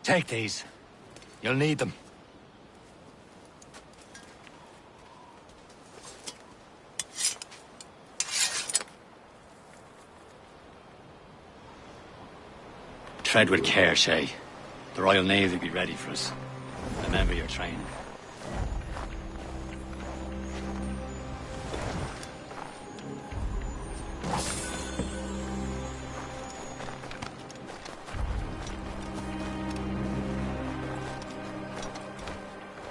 Take these. You'll need them. Tread with care, Shay. The Royal Navy will be ready for us. Remember your training.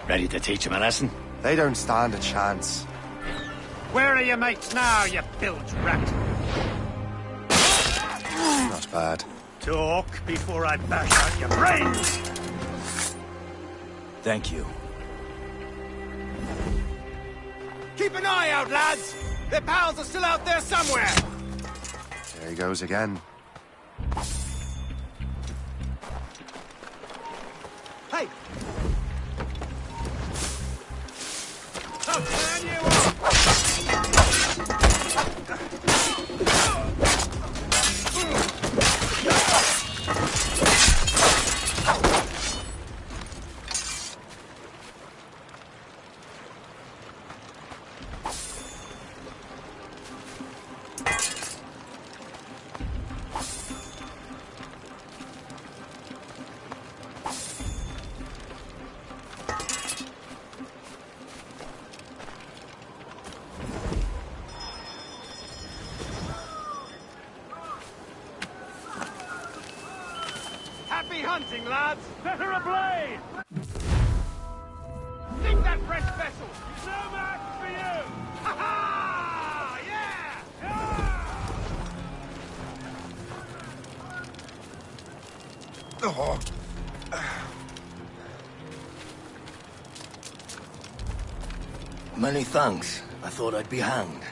Ready to teach him a lesson? They don't stand a chance. Where are your mates now, you bilge rat? Not bad. Talk before I bash out your brains! Thank you. Keep an eye out, lads! Their pals are still out there somewhere! There he goes again. Hey! I'll turn you off! Happy hunting, lads! Set her ablaze! Sink that French vessel! No match for you! Ha ha! Yeah! Oh. Many thanks. I thought I'd be hanged.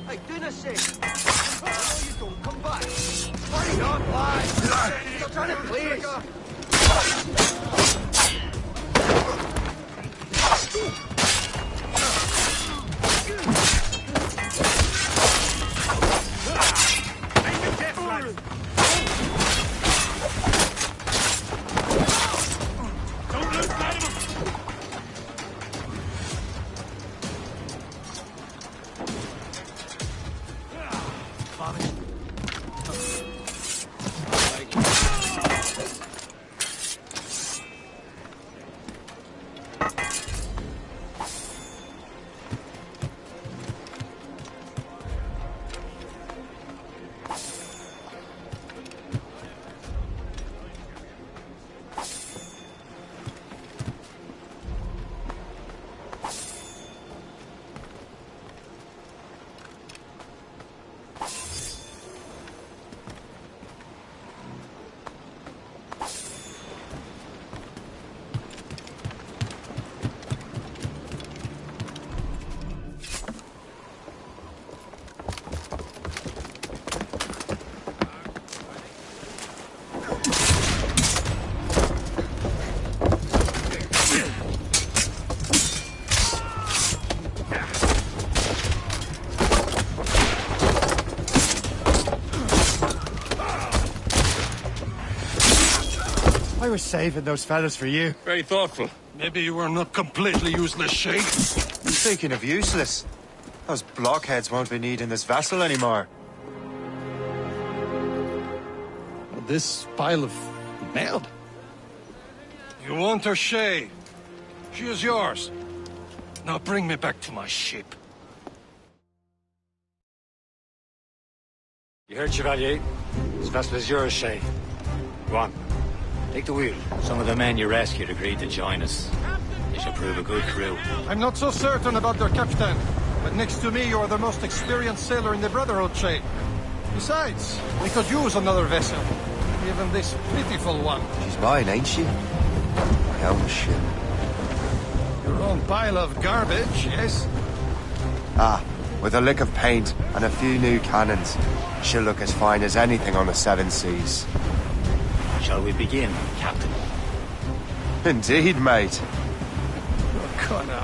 Hey, dinner shit! Oh, you don't come back! Hurry on, lads! You're trying to please! I was saving those fellas for you. Very thoughtful. Maybe you were not completely useless, Shay. Speaking of useless, those blockheads won't be needing this vessel anymore. This pile of mail. You want her, Shay? She is yours. Now bring me back to my ship. You heard, Chevalier? This vessel is yours, Shay. Go on. Take the wheel. Some of the men you rescued agreed to join us. They should prove a good crew. I'm not so certain about their captain, but next to me you are the most experienced sailor in the Brotherhood, Shay. Besides, we could use another vessel. Even this pitiful one. She's mine, ain't she? My own ship. Your own pile of garbage, yes? Ah, With a lick of paint and a few new cannons, she'll look as fine as anything on the Seven Seas. Shall we begin, Captain? Indeed, mate. Connor.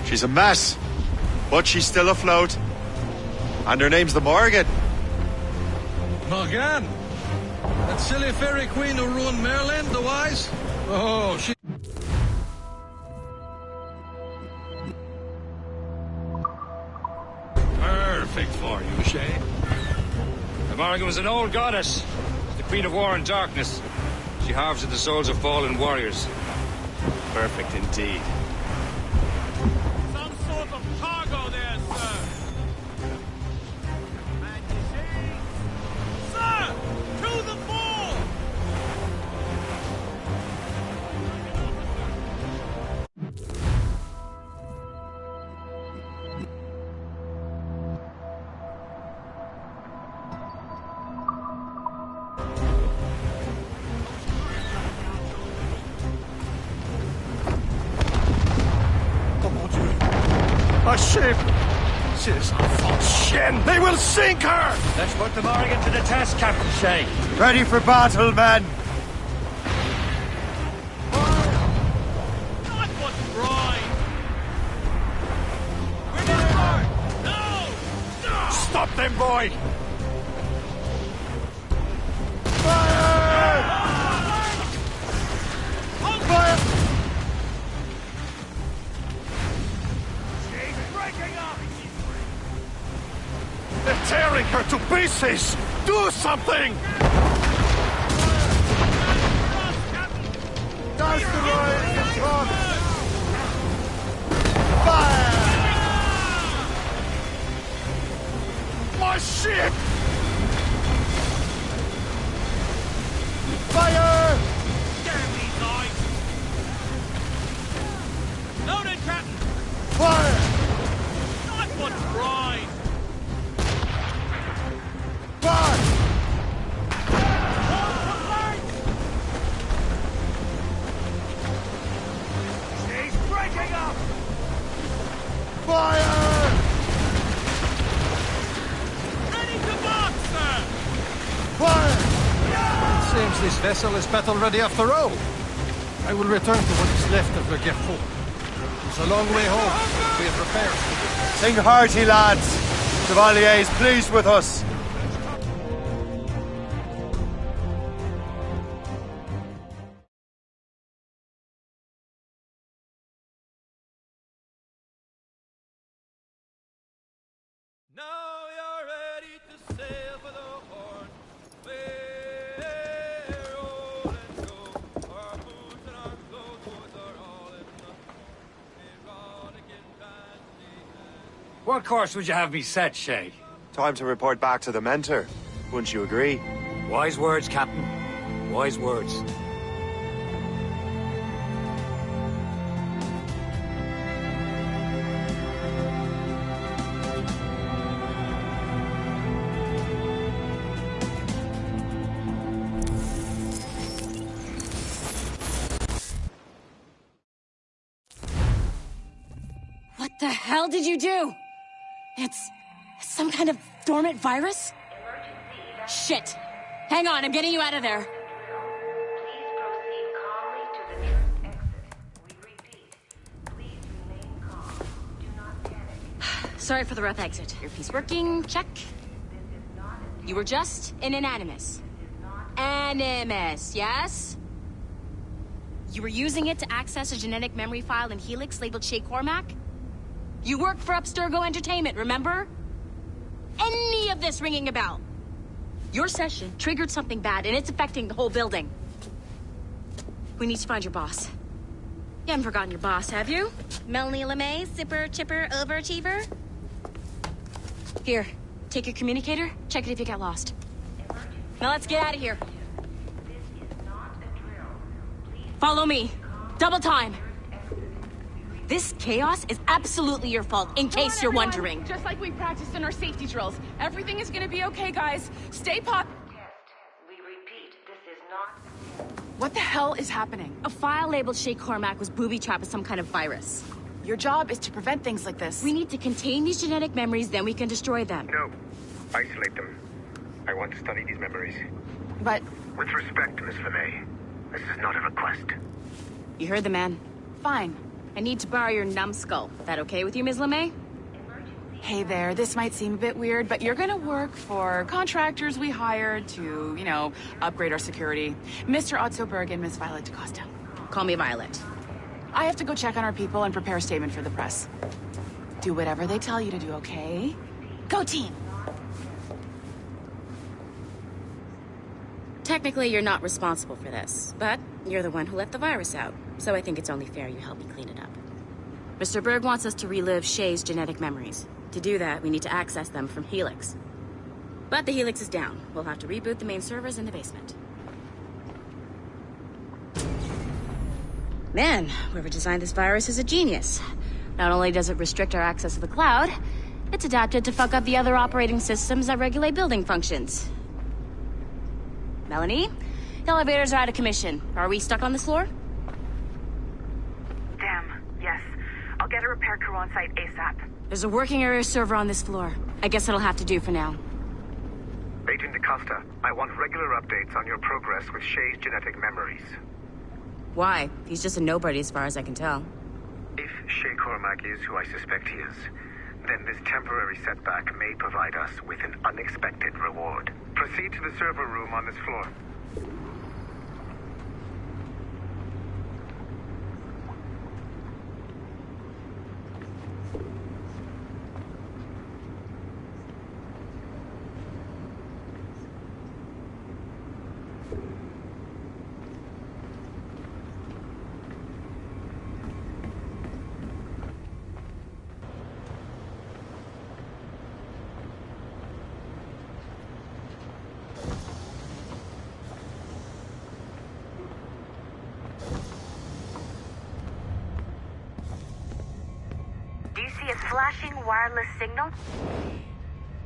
She's a mess, but she's still afloat. And her name's the Morgan. Morgan? That silly fairy queen who ruined Merlin, the wise? Oh, she... Perfect for you, Shay. The Morgan was an old goddess, the queen of war and darkness. She harvested the souls of fallen warriors. Perfect indeed. Some sort of cargo there, sir. And you see? Sir! To the fore! A ship! She's a false shin! They will sink her! Let's put the Morgan to the test, Captain Shay. Ready for battle, men! Not what's right! We're never! No! No! Stop them, boy! Fire! They're tearing her to pieces! Do something! Does the royal control? Fire! My ship! Fire! Damn these eyes! Loaded, Captain! Fire! Not what's right! Fire! She's breaking up! Fire! Ready to march, sir! Fire! Seems this vessel is battle ready after all. I will return to what is left of the Gerfaut. It's a long way home. We have repairs to do. Sing hearty, lads. Chevalier is pleased with us. Now you're ready to sail for the Horn. We're old and go. Our boots and our clothes are all in the erotic and fancy. What course would you have me set, Shay? Time to report back to the mentor. Wouldn't you agree? Wise words, Captain. Wise words. What the hell did you do? It's some kind of dormant virus? Shit. Hang on, I'm getting you out of there. Please proceed calmly to the nearest exit. We repeat, please remain calm. Do not panic. Sorry for the rough exit. Earpiece working, check. This is not a You were just in an animus. Animus, yes? You were using it to access a genetic memory file in Helix labeled Shay Cormac? You worked for Abstergo Entertainment, remember? Any of this ringing a bell? Your session triggered something bad, and it's affecting the whole building. We need to find your boss. You haven't forgotten your boss, have you? Melanie LeMay, zipper, chipper, overachiever? Here, take your communicator, check it if you get lost. Now let's get out of here. This is not a drill. Please Follow me. Double time. This chaos is absolutely your fault, in case you're wondering. Just like we practiced in our safety drills. Everything is gonna be okay, guys. Stay test. We repeat, this is not. What the hell is happening? A file labeled Shay Cormac was booby-trapped with some kind of virus. Your job is to prevent things like this. We need to contain these genetic memories, then we can destroy them. No. Isolate them. I want to study these memories. But With respect, Miss LeMay, this is not a request. You heard the man. fine. I need to borrow your numbskull. That okay with you, Ms. LeMay? Hey there, this might seem a bit weird, but you're gonna work for contractors we hired to, upgrade our security. Mr. Otto Berg and Miss Violet DaCosta. Call me Violet. I have to go check on our people and prepare a statement for the press. Do whatever they tell you to do, okay? Go team! Technically, you're not responsible for this, but you're the one who let the virus out, so I think it's only fair you help me clean it up. Mr. Berg wants us to relive Shay's genetic memories. To do that, we need to access them from Helix. But the Helix is down. We'll have to reboot the main servers in the basement. Man, whoever designed this virus is a genius. Not only does it restrict our access to the cloud, it's adapted to fuck up the other operating systems that regulate building functions. Melanie? The elevators are out of commission. Are we stuck on this floor? Damn, yes. I'll get a repair crew on site ASAP. There's a working area server on this floor. I guess it'll have to do for now. Agent DaCosta, I want regular updates on your progress with Shay's genetic memories. Why? He's just a nobody as far as I can tell. If Shay Cormac is who I suspect he is, then this temporary setback may provide us with an unexpected reward. Proceed to the server room on this floor. Do you see a flashing wireless signal?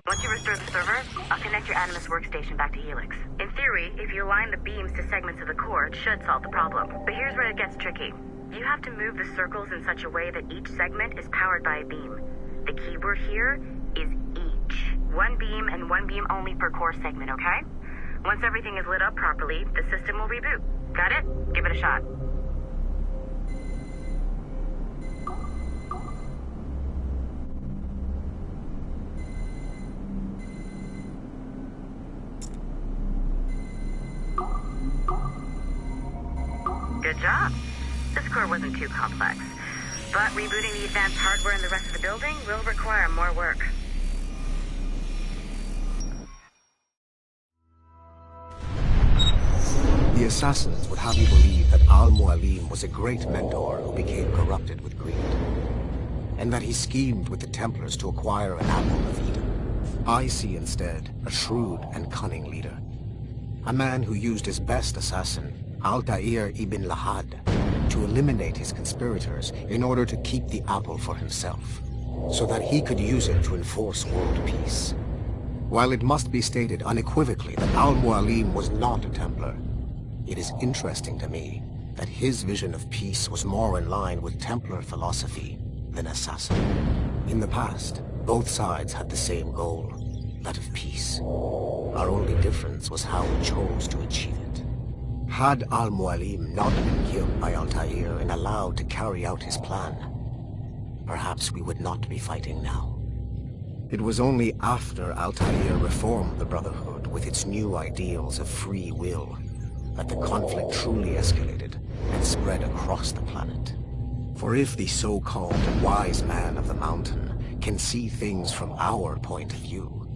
Once you restore the server, I'll connect your Animus workstation back to Helix. In theory, if you align the beams to segments of the core, it should solve the problem. But here's where it gets tricky. You have to move the circles in such a way that each segment is powered by a beam. The keyword here is each. One beam and one beam only per core segment, okay? Once everything is lit up properly, the system will reboot. Got it? Give it a shot. Good job. This core wasn't too complex. But rebooting the advanced hardware in the rest of the building will require more work. The assassins would have you believe that Al-Mualim was a great mentor who became corrupted with greed, and that he schemed with the Templars to acquire an apple of Eden. I see instead a shrewd and cunning leader, a man who used his best assassin, Altair ibn Lahad, to eliminate his conspirators in order to keep the apple for himself, so that he could use it to enforce world peace. While it must be stated unequivocally that Al-Mualim was not a Templar, it is interesting to me that his vision of peace was more in line with Templar philosophy than assassin. In the past, both sides had the same goal, that of peace. Our only difference was how we chose to achieve it. Had Al-Mualim not been killed by Altair and allowed to carry out his plan, perhaps we would not be fighting now. It was only after Altair reformed the Brotherhood with its new ideals of free will that the conflict truly escalated and spread across the planet. For if the so-called wise man of the mountain can see things from our point of view,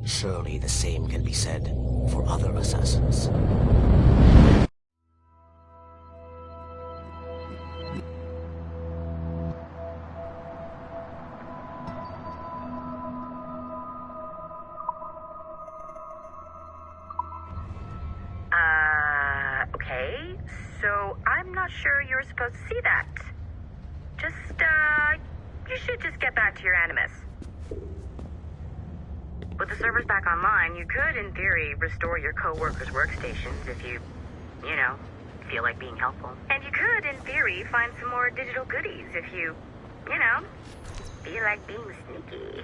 surely the same can be said for other assassins. Okay. So I'm not sure you were supposed to see that. You should just get back to your Animus. With the servers back online, you could, in theory, restore your co-workers' workstations if you feel like being helpful. And you could, in theory, find some more digital goodies if you You know, be like being sneaky.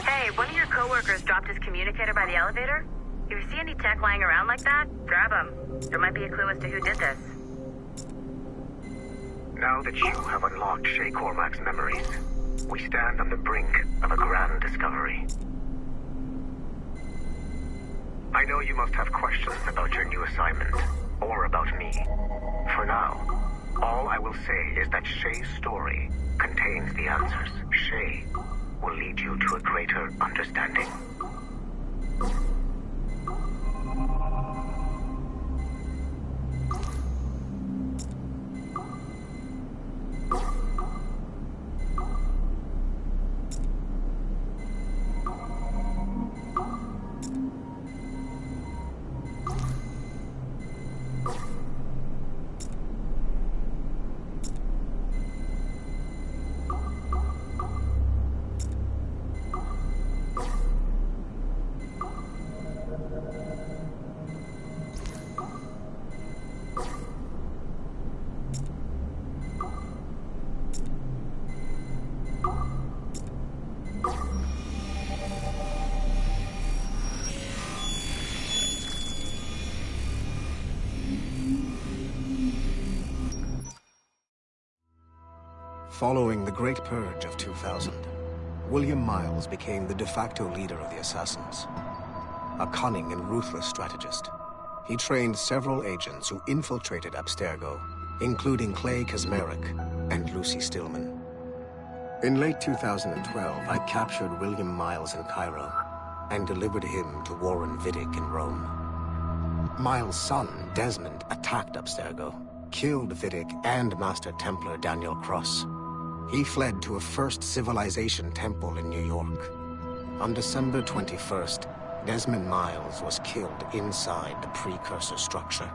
Hey, one of your coworkers dropped his communicator by the elevator. If you see any tech lying around like that, grab him. There might be a clue as to who did this. Now that you have unlocked Shay Cormac's memories, we stand on the brink of a grand discovery. I know you must have questions about your new assignment, or about me. For now, all I will say is that Shay's story contains the answers. Shay will lead you to a greater understanding. Following the Great Purge of 2000, William Miles became the de facto leader of the Assassins. A cunning and ruthless strategist, he trained several agents who infiltrated Abstergo, including Clay Kazmarek and Lucy Stillman. In late 2012, I captured William Miles in Cairo and delivered him to Warren Vidic in Rome. Miles' son, Desmond, attacked Abstergo, killed Vidic and Master Templar Daniel Cross. He fled to a First Civilization temple in New York. On December 21st, Desmond Miles was killed inside the precursor structure.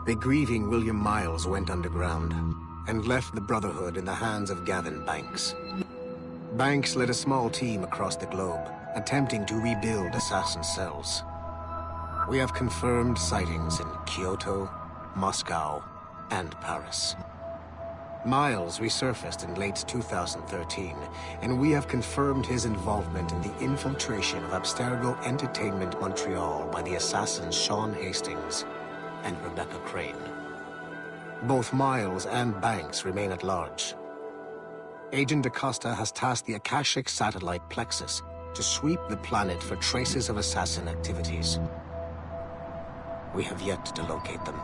The grieving William Miles went underground and left the Brotherhood in the hands of Gavin Banks. Banks led a small team across the globe, attempting to rebuild assassin cells. We have confirmed sightings in Kyoto, Moscow, and Paris. Miles resurfaced in late 2013, and we have confirmed his involvement in the infiltration of Abstergo Entertainment Montreal by the assassins Sean Hastings and Rebecca Crane. Both Miles and Banks remain at large. Agent Acosta has tasked the Akashic satellite Plexus to sweep the planet for traces of assassin activities. We have yet to locate them.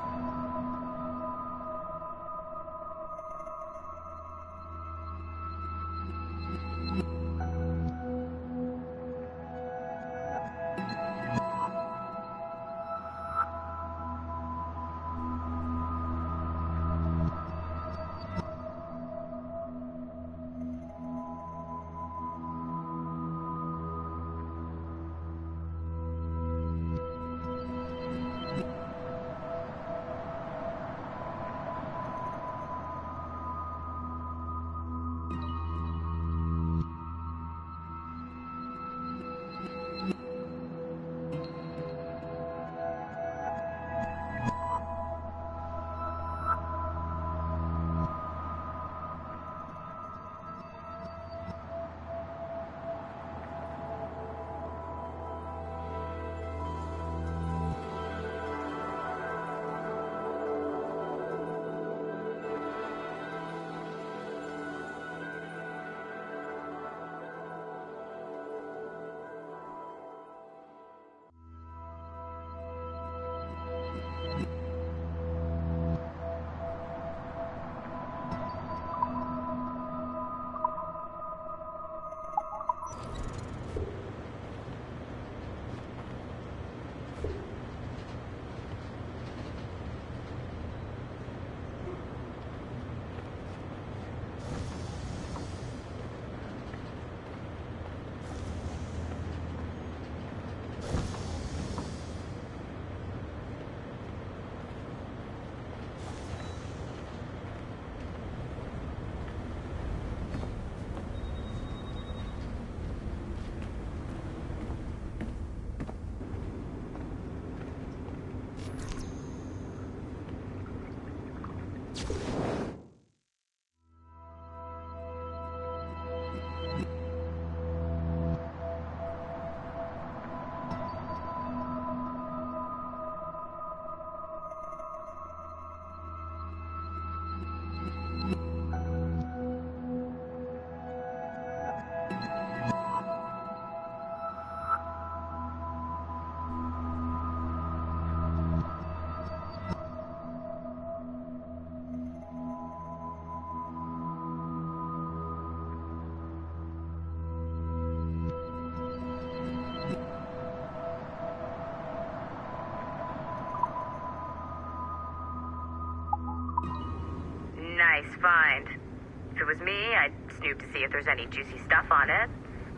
it was me, I'd snoop to see if there's any juicy stuff on it.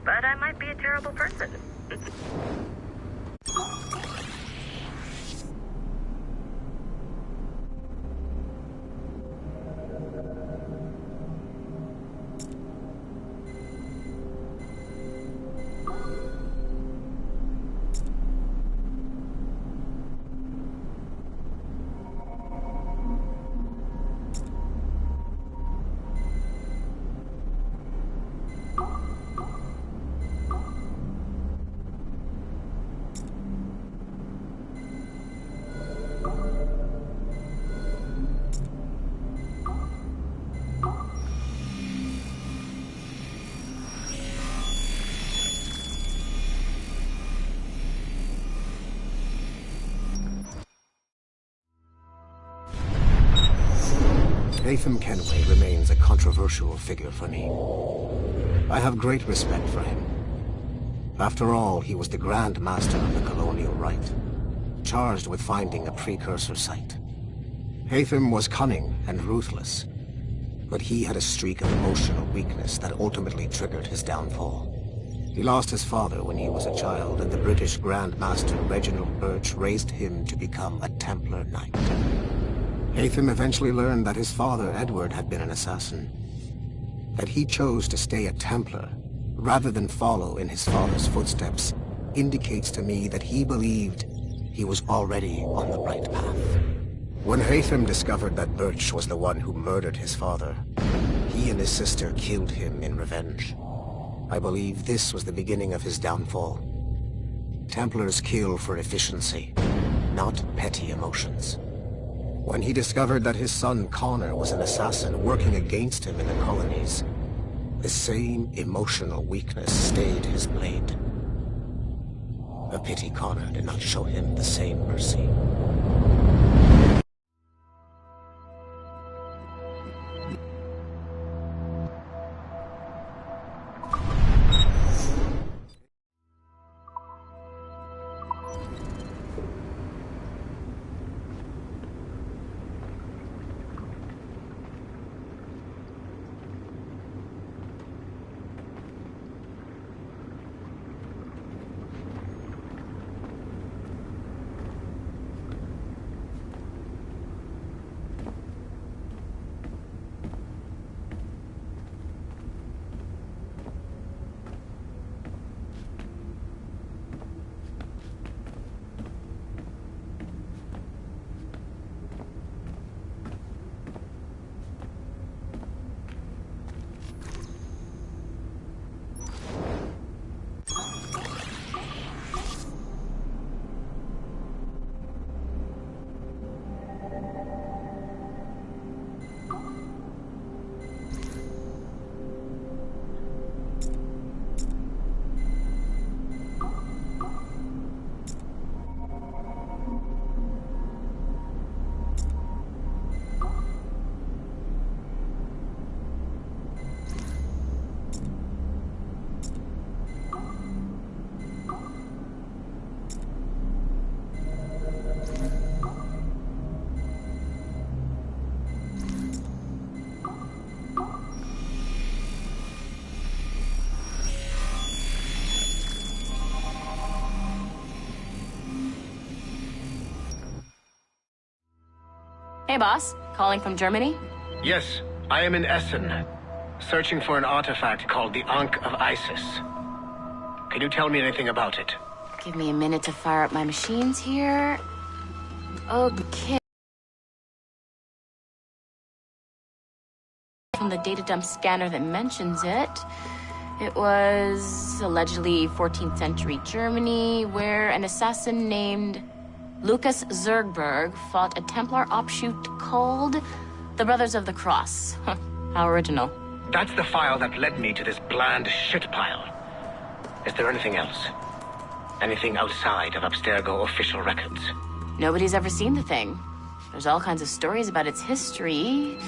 But I might be a terrible person. Latham Kenway remains a controversial figure for me. I have great respect for him. After all, he was the Grand Master of the Colonial Rite, charged with finding a precursor site. Latham was cunning and ruthless, but he had a streak of emotional weakness that ultimately triggered his downfall. He lost his father when he was a child, and the British Grand Master Reginald Birch raised him to become a Templar Knight. Latham eventually learned that his father, Edward, had been an assassin. That he chose to stay a Templar, rather than follow in his father's footsteps, indicates to me that he believed he was already on the right path. When Latham discovered that Birch was the one who murdered his father, he and his sister killed him in revenge. I believe this was the beginning of his downfall. Templars kill for efficiency, not petty emotions. When he discovered that his son Connor was an assassin working against him in the colonies, the same emotional weakness stayed his blade. A pity Connor did not show him the same mercy. Hey, boss. Calling from Germany? Yes, I am in Essen, searching for an artifact called the Ankh of Isis. Can you tell me anything about it? Give me a minute to fire up my machines here. Okay. From the data dump scanner that mentions it. It was allegedly 14th century Germany, where an assassin named Lucas Zergberg fought a Templar offshoot called the Brothers of the Cross. How original. That's the file that led me to this bland shit pile. Is there anything else? Anything outside of Abstergo official records? Nobody's ever seen the thing. There's all kinds of stories about its history.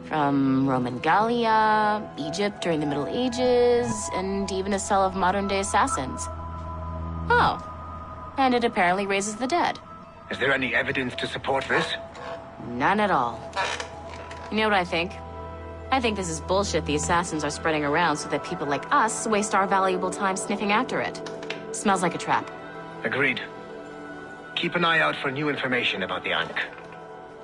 From Roman Gallia, Egypt during the Middle Ages, and even a cell of modern-day assassins. Oh. And it apparently raises the dead. Is there any evidence to support this? None at all. You know what I think? I think this is bullshit the assassins are spreading around so that people like us waste our valuable time sniffing after it. Smells like a trap. Agreed. Keep an eye out for new information about the Ankh.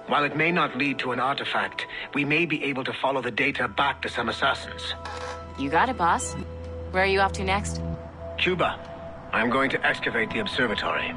While it may not lead to an artifact, we may be able to follow the data back to some assassins. You got it, boss. Where are you off to next? Cuba. I'm going to excavate the observatory.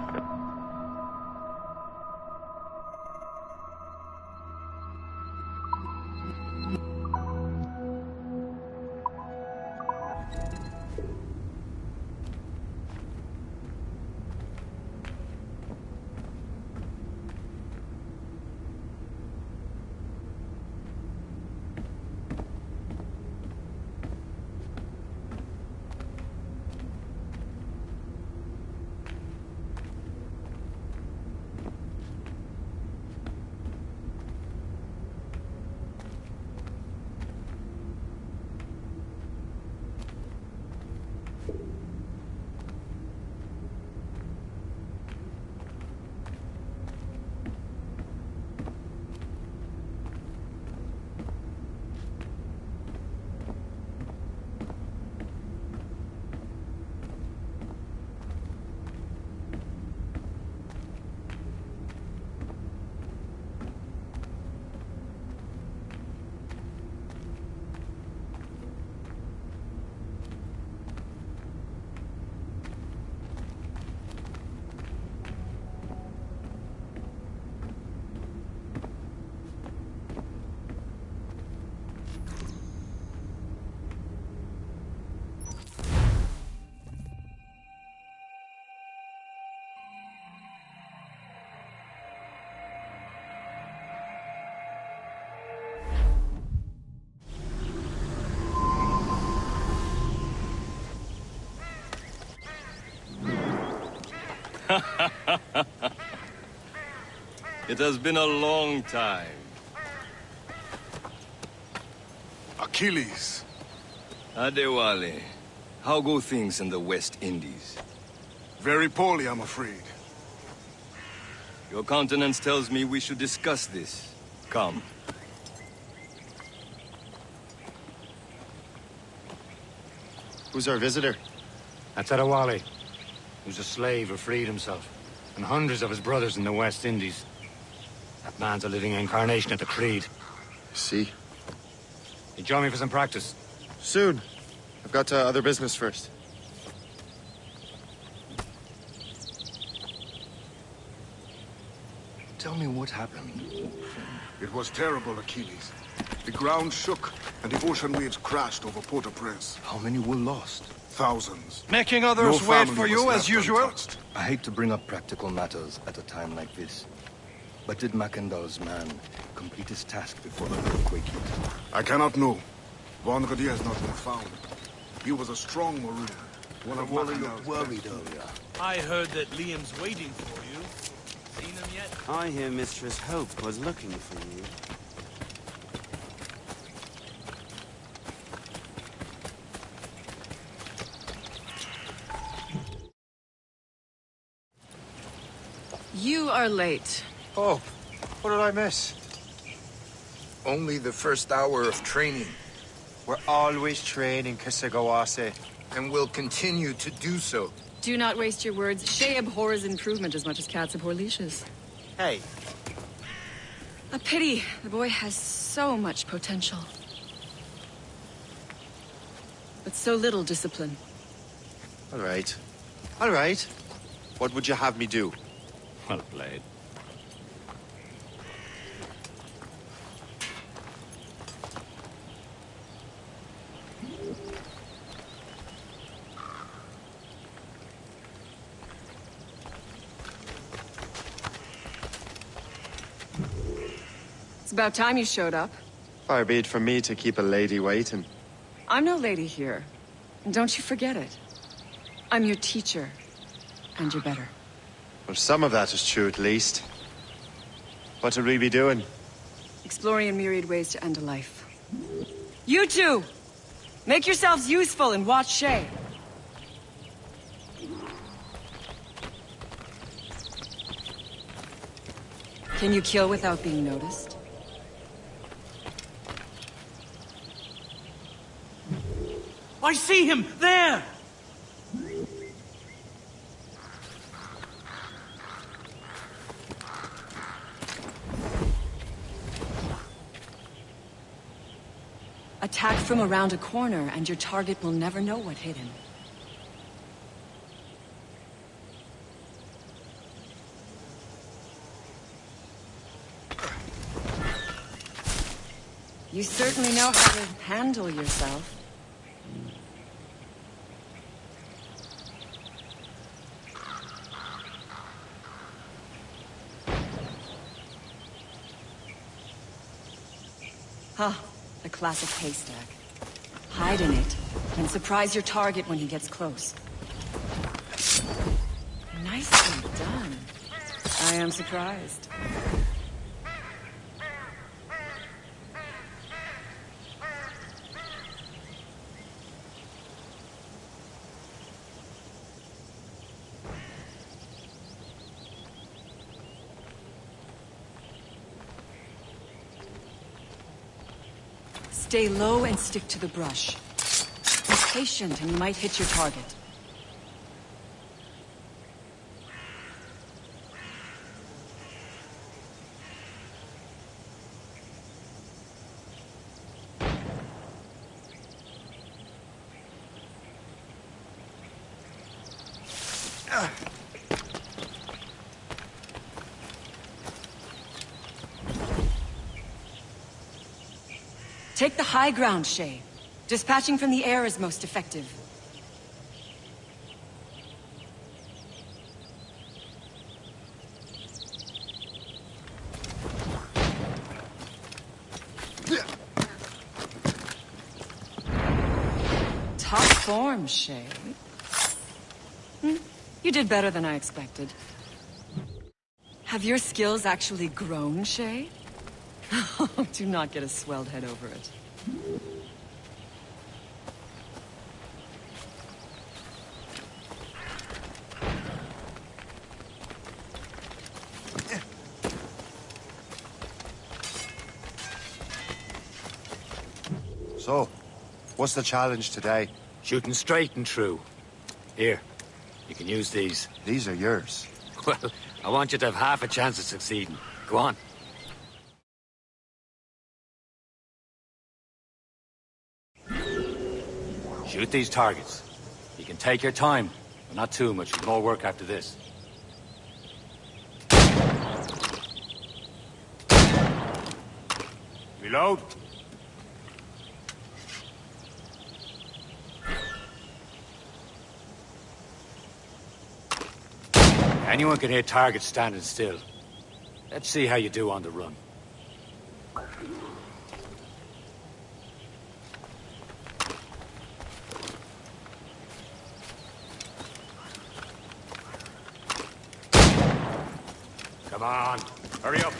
It has been a long time. Achilles. Adewale, how go things in the West Indies? Very poorly, I'm afraid. Your countenance tells me we should discuss this. Come. Who's our visitor? That's Adewale, who's a slave who freed himself, and hundreds of his brothers in the West Indies. That man's a living incarnation of the Creed. See? You join me for some practice? Soon. I've got other business first. Tell me what happened. It was terrible, Achilles. The ground shook, and the ocean waves crashed over Port-au-Prince. How many were lost? Thousands. Making others No wait family for was you left as usual? untouched. I hate to bring up practical matters at a time like this. But did Mackandal's man complete his task before the earthquake hit? I cannot know. Von Rodier has not been found. He was a strong Marine. One of Mackandal's worried best. earlier. I heard that Liam's waiting for you. Seen him yet? I hear Mistress Hope was looking for you. You are late. Oh, what did I miss? Only the first hour of training. We're always training, Kasagawase. And will continue to do so. Do not waste your words. Shay abhors improvement as much as cats abhor leashes. Hey. A pity. The boy has so much potential. But so little discipline. All right. All right. What would you have me do? Well played. It's about time you showed up. Far be it from me to keep a lady waiting. I'm no lady here. And don't you forget it. I'm your teacher. And you're better. Well, some of that is true, at least. What would we be doing? Exploring a myriad ways to end a life. You two! Make yourselves useful and watch Shay. Can you kill without being noticed? I see him! There! Attack from around a corner, and your target will never know what hit him. You certainly know how to handle yourself. Huh, the classic haystack. Hide in it, and surprise your target when he gets close. Nicely done. I am surprised. Stay low and stick to the brush. Be patient and you might hit your target. Take the high ground, Shay. Dispatching from the air is most effective. Top form, Shay. You did better than I expected. Have your skills actually grown, Shay? Do not get a swelled head over it. So, what's the challenge today? Shooting straight and true. Here, you can use these. These are yours. Well, I want you to have half a chance of succeeding. Go on. Shoot these targets. You can take your time, but not too much. There's more work after this. Reload. Anyone can hit targets standing still. Let's see how you do on the run. Come on, hurry up.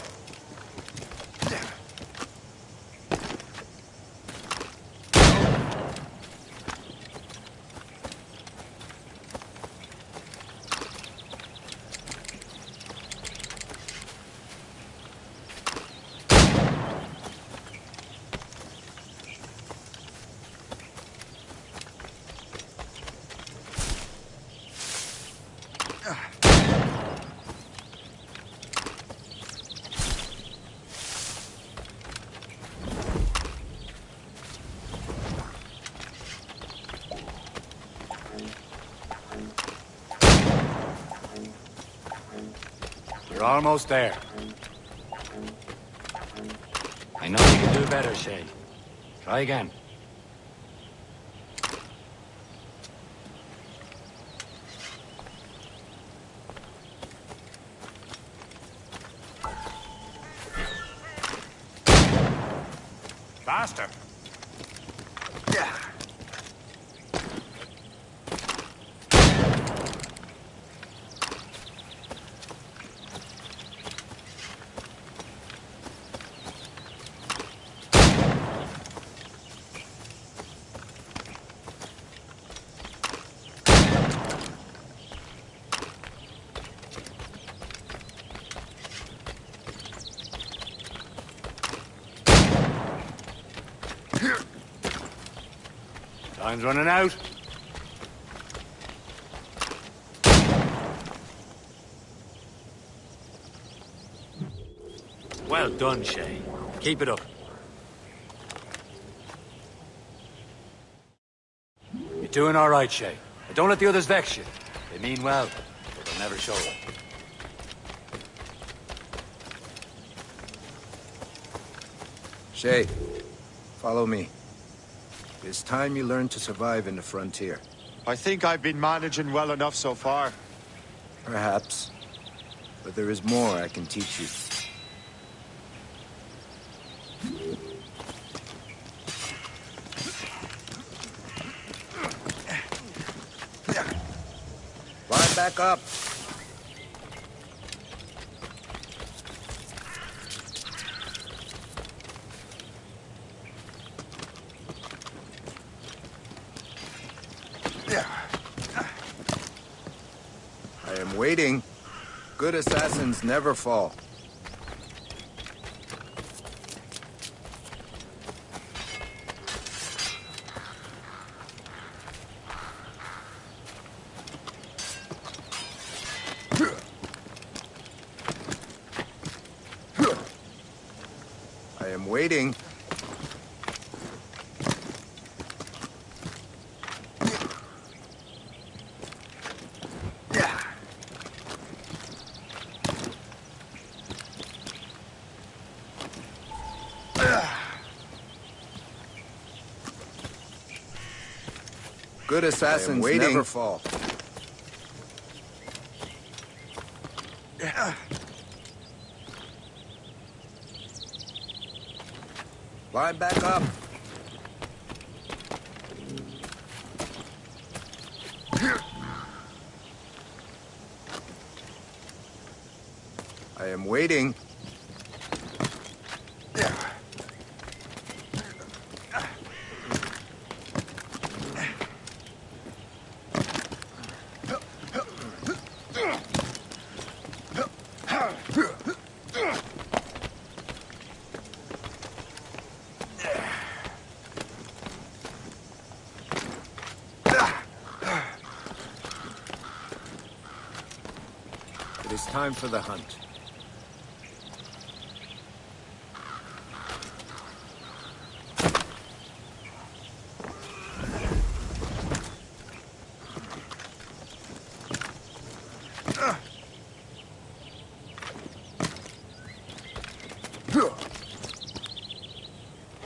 You're almost there. I know you can do better, Shay. Try again. Faster. Yeah. Time's running out. Well done, Shay. Keep it up. You're doing all right, Shay. But don't let the others vex you. They mean well, but they'll never show it. Shay, follow me. It's time you learn to survive in the frontier. I think I've been managing well enough so far. Perhaps. But there is more I can teach you. Climb back up. I am waiting. Good assassins never fall. I am waiting. Good assassins never fall. Climb back up. I am waiting. It is time for the hunt.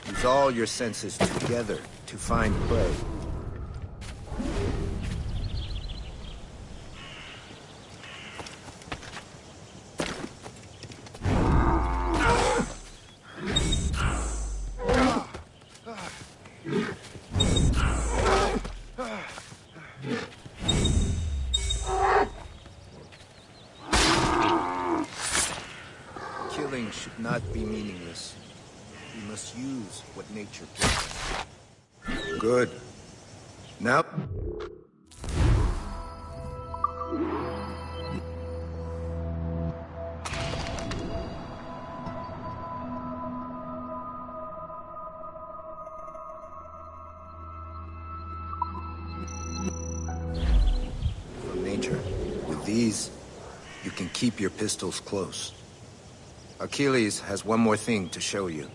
Use all your senses together to find prey. Killing should not be meaningless. We must use what nature gives. Good. Now... From nature. With these, you can keep your pistols close. Achilles has one more thing to show you.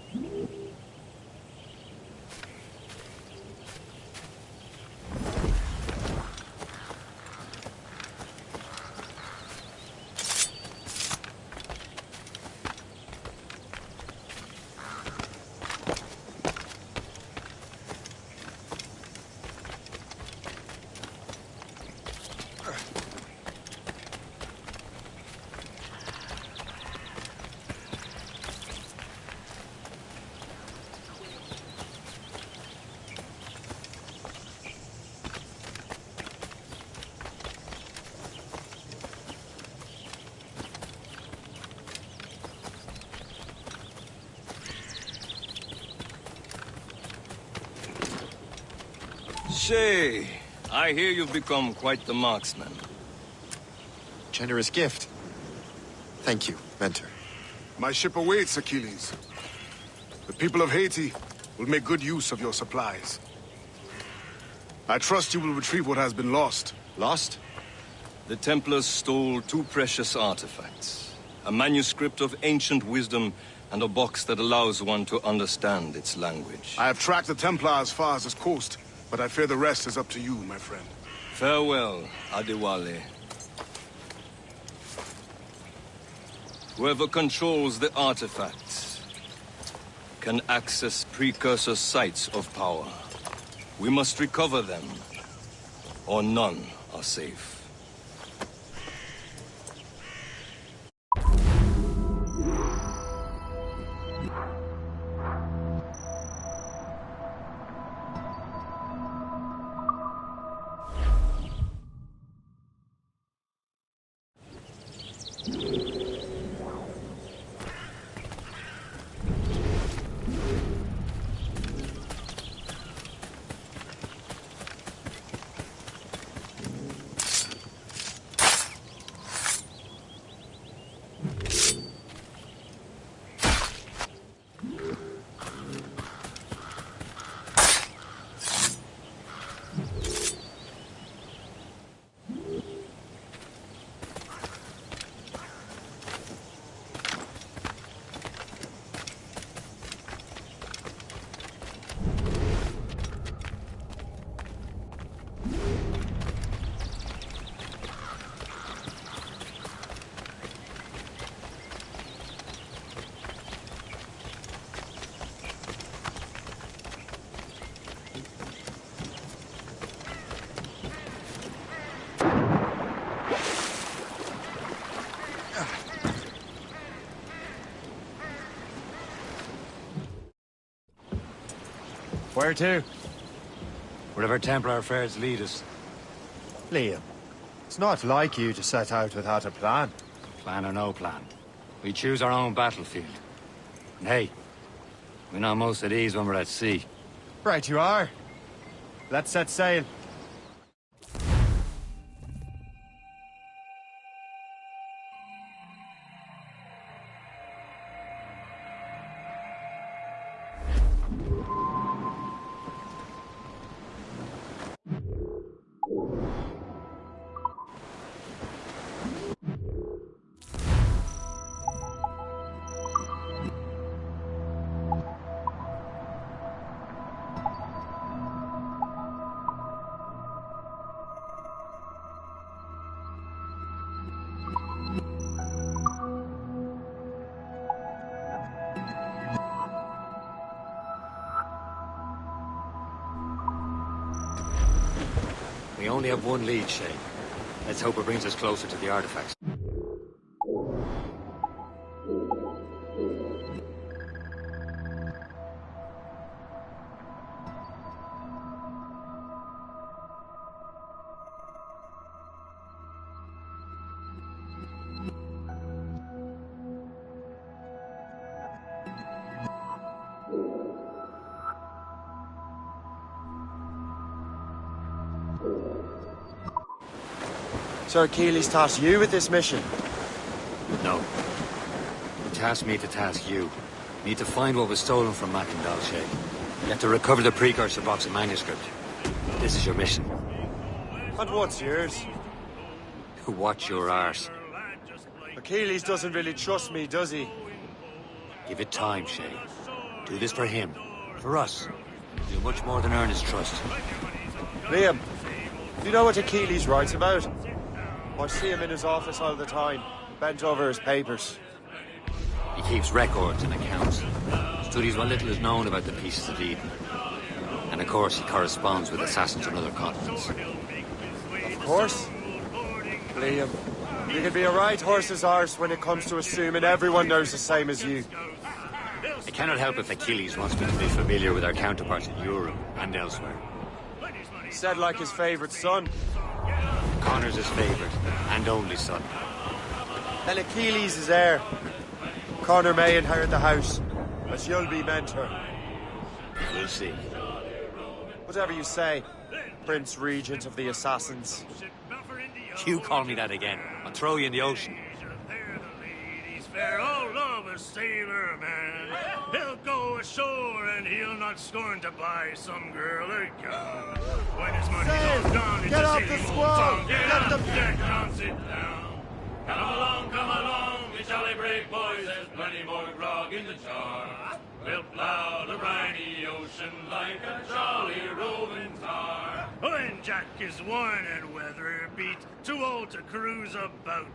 Shay, I hear you've become quite the marksman. Generous gift. Thank you, Mentor. My ship awaits, Achilles. The people of Haiti will make good use of your supplies. I trust you will retrieve what has been lost. Lost? The Templars stole 2 precious artifacts. A manuscript of ancient wisdom and a box that allows one to understand its language. I have tracked the Templar as far as this coast, but I fear the rest is up to you, my friend. Farewell, Adewale. Whoever controls the artifacts can access precursor sites of power. We must recover them, or none are safe. Where to? Wherever Templar affairs lead us. Liam, it's not like you to set out without a plan. Plan or no plan. We choose our own battlefield. And hey, we know most of these when we're at sea. Right you are. Let's set sail. We only have one lead, Shay. Let's hope it brings us closer to the artifacts. Sir Achilles tasked you with this mission? No. He tasked me to task you. We need to find what was stolen from Mackendal, Shay. You have to recover the precursor box of manuscript. This is your mission. And what's yours? Watch your arse. Achilles doesn't really trust me, does he? Give it time, Shay. Do this for him. For us. Do much more than earn his trust. Liam, do you know what Achilles writes about? I see him in his office all the time, bent over his papers. He keeps records and accounts. Studies what little is known about the pieces of Eden. And of course, he corresponds with assassins on other continents. Of course. Liam, you can be a right horse's arse when it comes to assuming everyone knows the same as you. I cannot help if Achilles wants me to be familiar with our counterparts in Europe and elsewhere. Said like his favorite son. Connor's his favorite and only son. Then Achilles is heir. Connor may inherit the house, as you'll be mentor. We'll see. Whatever you say, Prince Regent of the Assassins. You call me that again, I'll throw you in the ocean. Fair old love a sailor man. He'll go ashore, and he'll not scorn to buy some girl a gun. When his money's all gone, it's Get a off city the old squall! town. Get Get up, the- Jack, down, sit down. Come along, we jolly brave boys, there's plenty more grog in the jar. We'll plow the briny ocean like a jolly roving tar. When Jack is worn and weather beat, too old to cruise about,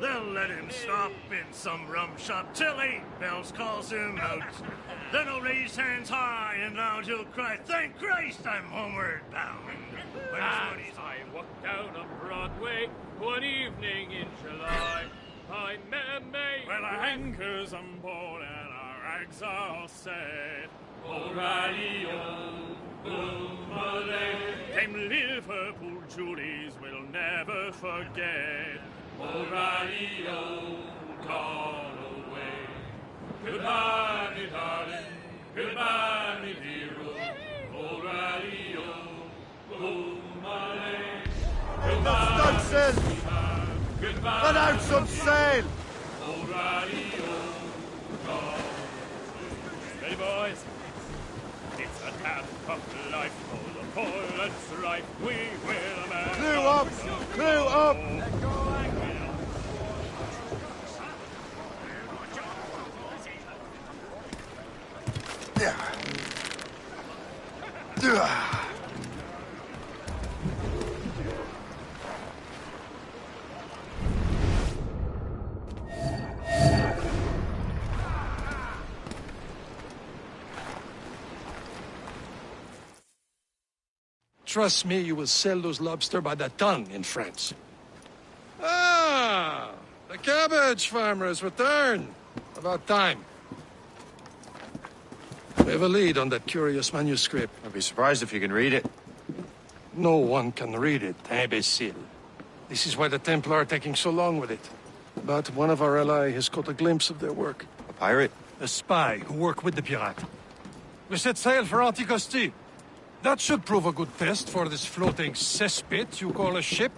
they'll let him stop in some rum shop till 8 bells calls him out. Then he'll raise hands high and loud he'll cry, "Thank Christ I'm homeward bound." When his money's I walked down on Broadway one evening in July. I met a maid. Well, our anchor's on board and our rags are all set. O'Reilly-o, boom-a-lay. Them Liverpool Julies will never forget. O'Reilly-o, gone away. Goodbye, me darling, goodbye, me dear. O'Reilly-o, boom-a-lay. Goodbye, Stunson! Goodbye, Let out some sail! O'Reilly-o, gone. Ready, boys? It's a tap of life, full of toil and strife. We will make Clew up! Clew up! Trust me, you will sell those lobster by the ton in France. Ah, the cabbage farmer has returned. About time. We have a lead on that curious manuscript. I'd be surprised if you can read it. No one can read it, imbecile. This is why the Templar are taking so long with it. But one of our allies has caught a glimpse of their work. A pirate? A spy who worked with the pirate. We set sail for Anticosti. That should prove a good test for this floating cesspit you call a ship.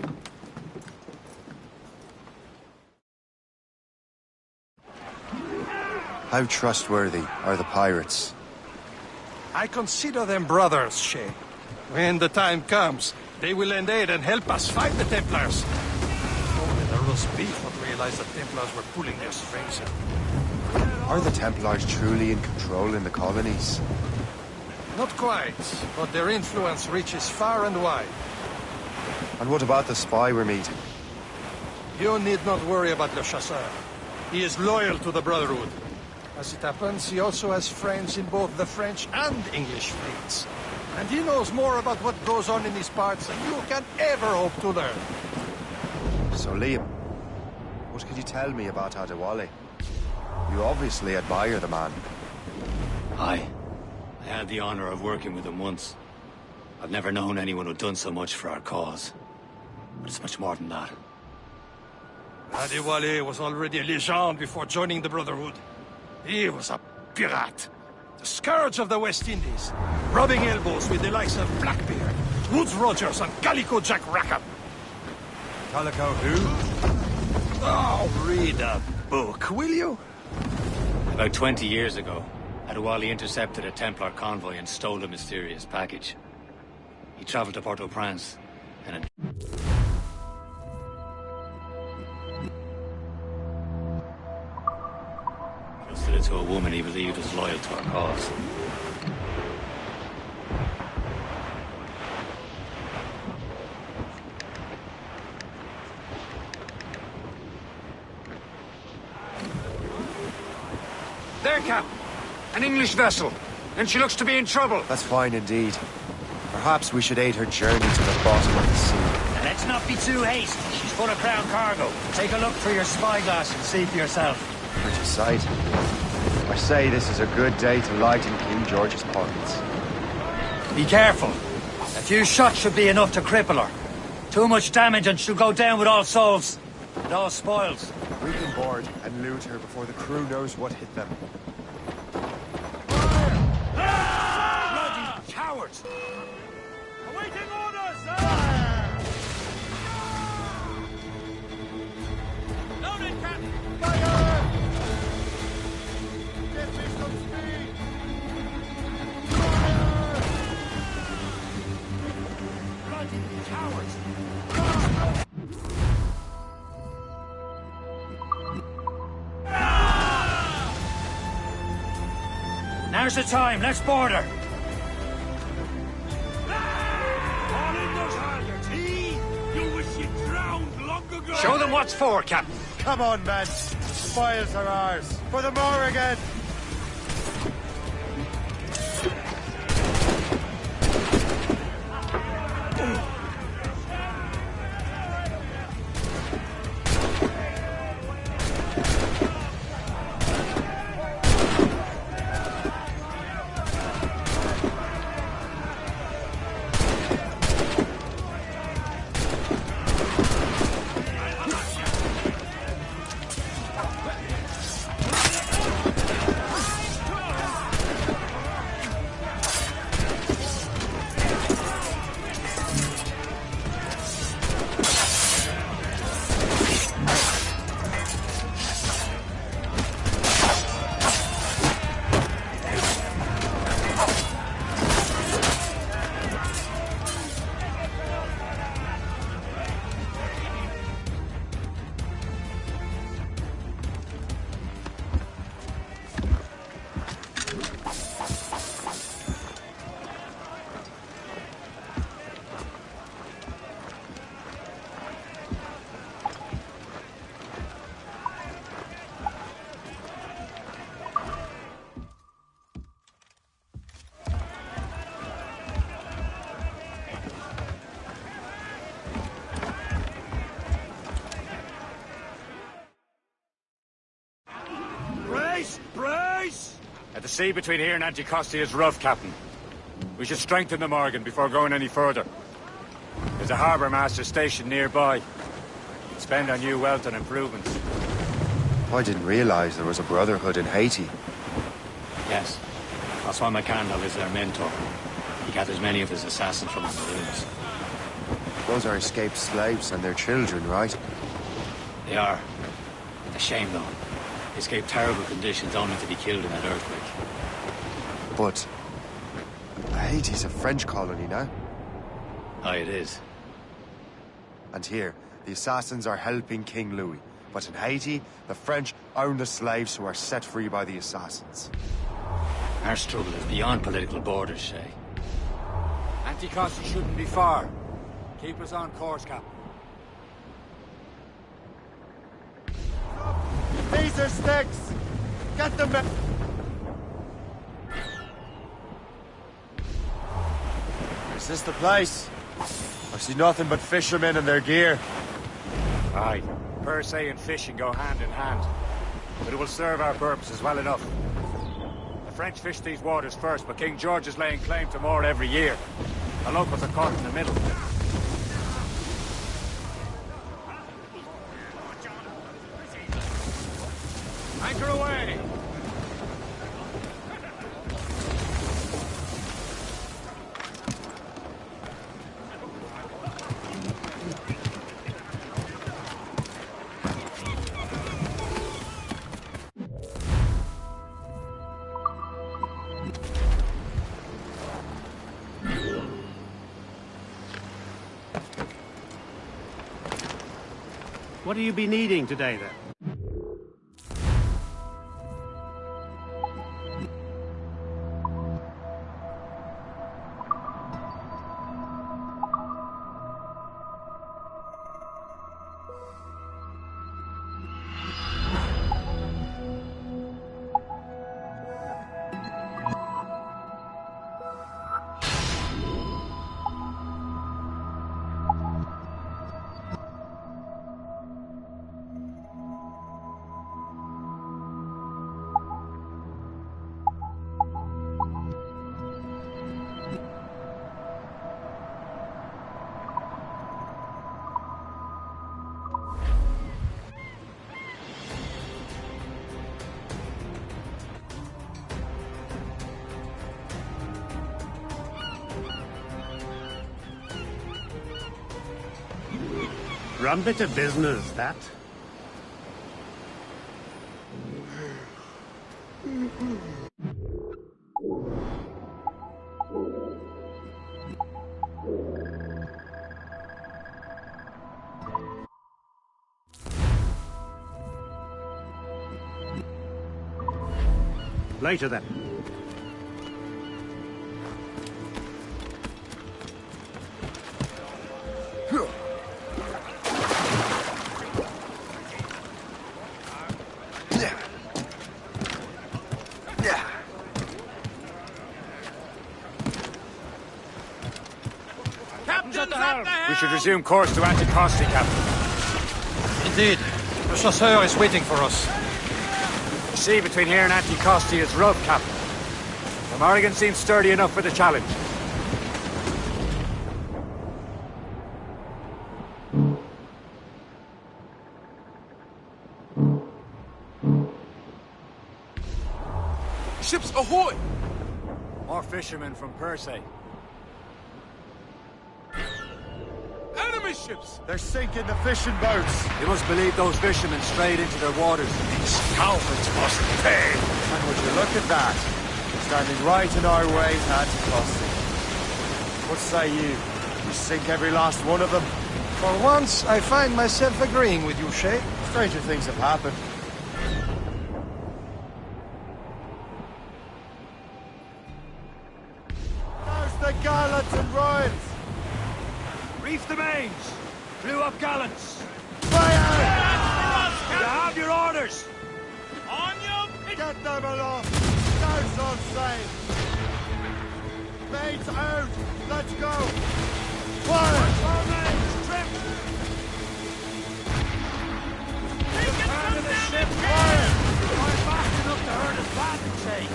How trustworthy are the pirates? I consider them brothers, Shay. When the time comes, they will lend aid and help us fight the Templars. Only the roast beef would realize the Templars were pulling their strings. Are the Templars truly in control in the colonies? Not quite, but their influence reaches far and wide. And what about the spy we're meeting? You need not worry about Le Chasseur. He is loyal to the Brotherhood. As it happens, he also has friends in both the French and English fleets. And he knows more about what goes on in these parts than you can ever hope to learn. So, Liam, what could you tell me about Adewale? You obviously admire the man. Aye. I had the honor of working with him once. I've never known anyone who'd done so much for our cause. But it's much more than that. Adewale was already a legend before joining the Brotherhood. He was a pirate. The scourge of the West Indies. Rubbing elbows with the likes of Blackbeard, Woodes Rogers, and Calico Jack Rackham. Calico who? Oh, read a book, will you? About 20 years ago, Adewale intercepted a Templar convoy and stole a mysterious package. He traveled to Port-au-Prince and... entrusted it to a woman he believed was loyal to our cause. There, Cap. An English vessel. And she looks to be in trouble. That's fine indeed. Perhaps we should aid her journey to the bottom of the sea. Now, let's not be too hasty. She's full of crown cargo. Take a look through your spyglass and see for yourself. Pretty sight. I say this is a good day to lighten King George's pockets. Be careful. A few shots should be enough to cripple her. Too much damage and she'll go down with all souls. And all spoils. We can board and loot her before the crew knows what hit them. Bloody cowards! Awaiting orders, sir! Loaded, Captain! Fire! Get me some speed! Now's the time. Let's board her. You wish you drowned long ago. Show them what's for, Captain. Come on, men. Spoils are ours. For the Morrigan. The sea between here and Anticosti is rough, Captain. We should strengthen the Morgan before going any further. There's a harbour master stationed nearby. Spend on new wealth and improvements. I didn't realize there was a brotherhood in Haiti. Yes. That's why McCandle is their mentor. He gathers many of his assassins from the Maroons. Those are escaped slaves and their children, right? They are. A shame, though. They escaped terrible conditions only to be killed in that earthquake. But Haiti's a French colony now. Aye, it is. And here, the assassins are helping King Louis. But in Haiti, the French own the slaves who are set free by the assassins. Our struggle is beyond political borders, Shay. Anticosti shouldn't be far. Keep us on course, Captain. These are sticks! Get them back! Is this the place? I see nothing but fishermen and their gear. Aye. Per se and fishing go hand in hand. But it will serve our purposes well enough. The French fish these waters first, but King George is laying claim to more every year. The locals are caught in the middle. Anchor away! What do you be needing today, then? Rum bit of business, that. Later, then. should resume course to Anticosti, Captain. Indeed. The chasseur is waiting for us. The sea between here and Anticosti is rough, Captain. The Morrigan seems sturdy enough for the challenge. Ships ahoy! More fishermen from Persay. Enemy ships! They're sinking the fishing boats. You must believe those fishermen strayed into their waters. These cowards must pay. And would you look at that? Standing right in our way to Anticosti. What say you? We sink every last one of them? For once, I find myself agreeing with you, Shay. Stranger things have happened. There's the gallants and royals! Reef the mains! Clew up gallants! Fire! You have your orders! On your pitch! Get them aloft! Douse on sail! Mates out! Let's go! Fire! All mains, trim! Hand of the ship! Fire! I'm fast enough to hurt his landing chain!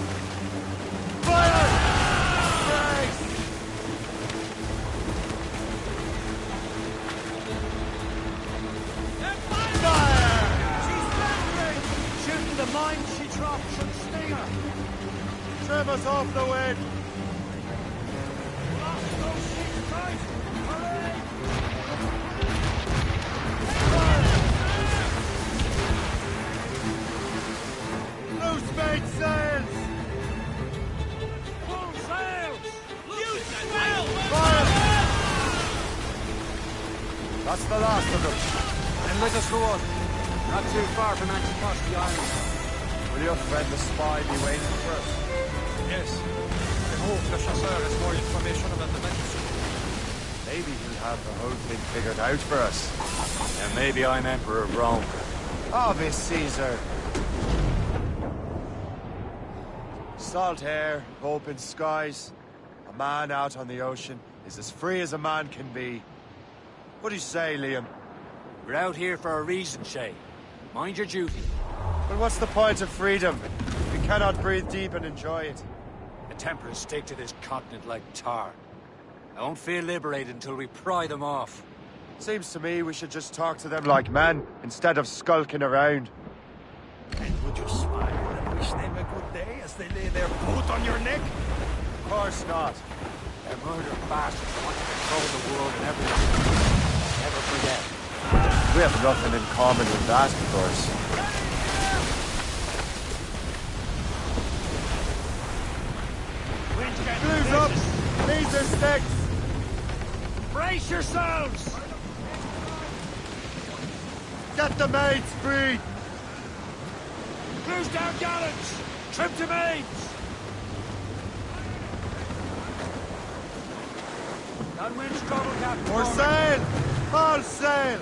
Fire! Brace! Fire! She's landing! Shooting the mine she dropped from Stinger! Trim us off the wind! Lost those sheets tight! Hooray! Loose main sails! Full sails! Use sail! Fire! That's the last of them. And let us go on. Not too far from Anticosti Island. Will your friend the spy be waiting for us? Yes. I hope the chasseur has more information about the manuscript. Maybe he'll have the whole thing figured out for us. And maybe I'm Emperor of Rome. Ave Caesar! Salt air, open skies. A man out on the ocean is as free as a man can be. What do you say, Liam? We're out here for a reason, Shay. Mind your duty. But what's the point of freedom? We cannot breathe deep and enjoy it. The Templars stick to this continent like tar. I won't feel liberated until we pry them off. Seems to me we should just talk to them like men, instead of skulking around. And would you smile and wish them a good day as they lay their boot on your neck? Of course not. They're murder bastards who want to control the world and everything. Never forget. We have nothing in common with that, of course. Blues up! These are sticks! Brace yourselves! Get the mates free! Cruise down gallants! Trim to mains! Downwind trouble, Captain. More sail! All sail!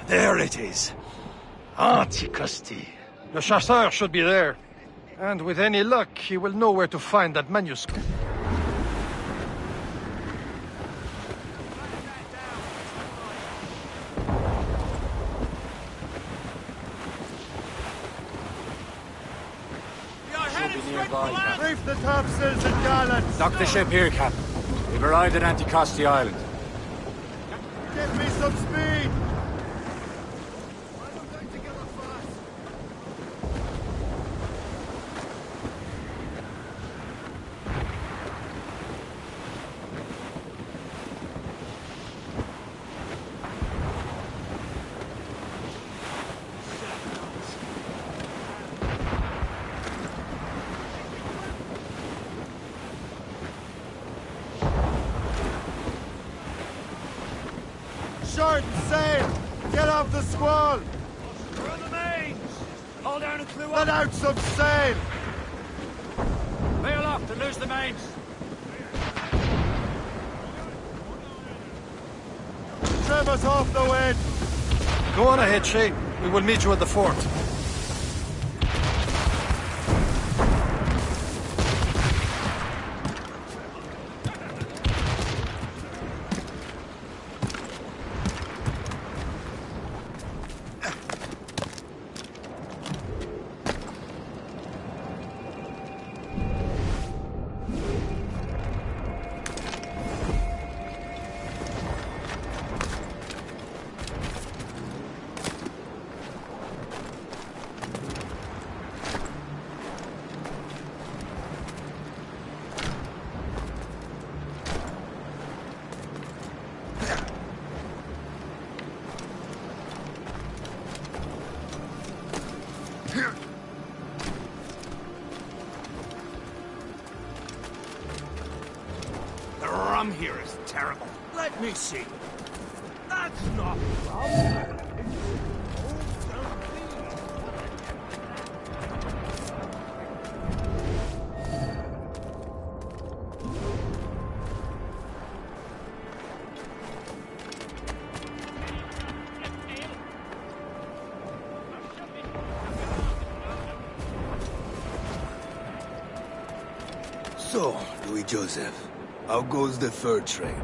There it is. Anticosti. The chasseur should be there. And with any luck, he will know where to find that manuscript. Reef the topsails and gallants! Dock the ship here, Captain. We've arrived at Anticosti Island. Give me some speed! Short sail! Get off the squall! Run the mains! Hold down and clew up! Let out some sail! Lay aloft and lose the mains! Trim us off the wind! Go on ahead, Shay. We will meet you at the fort. rum here is terrible. Let me see. That's not rum. So, Louis Joseph, how goes the fur trade?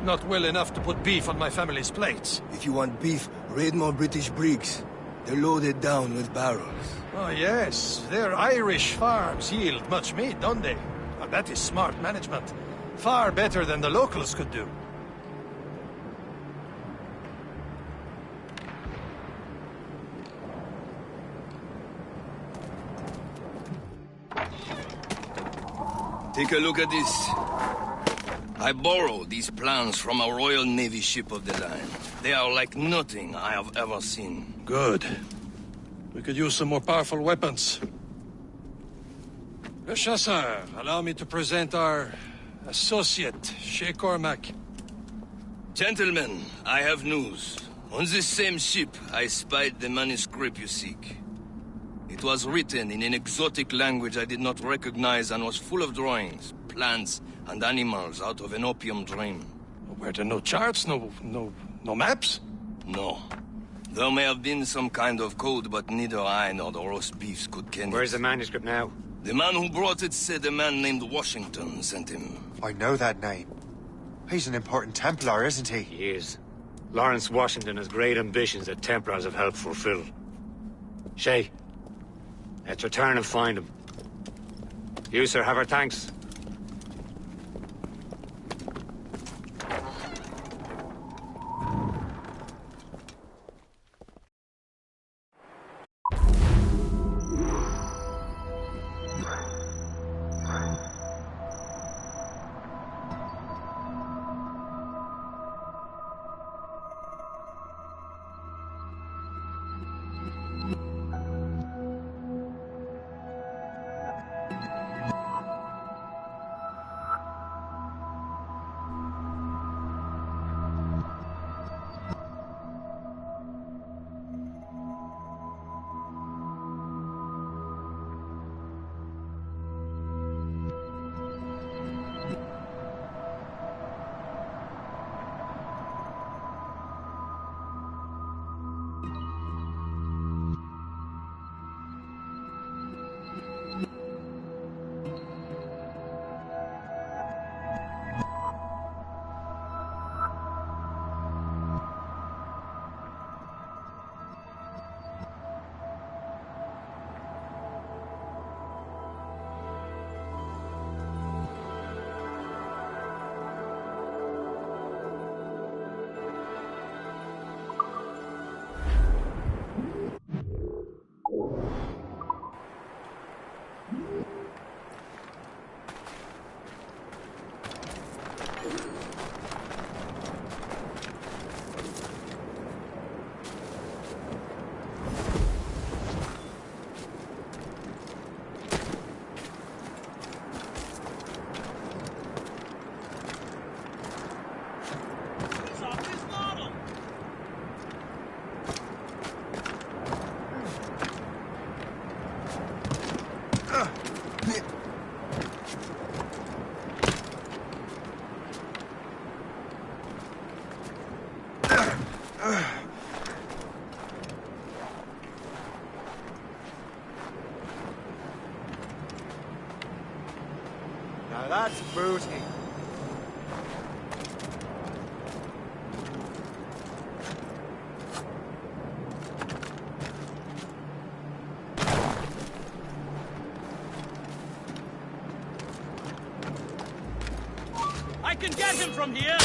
Not well enough to put beef on my family's plates. If you want beef, raid more British brigs. They're loaded down with barrels. Oh, yes. Their Irish farms yield much meat, don't they? And that is smart management. Far better than the locals could do. Take a look at this. I borrowed these plans from a Royal Navy ship of the line. They are like nothing I have ever seen. Good. We could use some more powerful weapons. Le Chasseur, allow me to present our associate, Shay Cormac. Gentlemen, I have news. On this same ship, I spied the manuscript you seek. It was written in an exotic language I did not recognize and was full of drawings, plants, and animals out of an opium dream. Were there no charts, no maps? No. There may have been some kind of code, but neither I nor the roast beefs could ken it. Where's the manuscript now? The man who brought it said a man named Washington sent him. I know that name. He's an important Templar, isn't he? He is. Lawrence Washington has great ambitions that Templars have helped fulfill. Shay, let's return and find him. You, sir, have our thanks. Now that's booty. I can get him from here!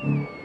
Rouge.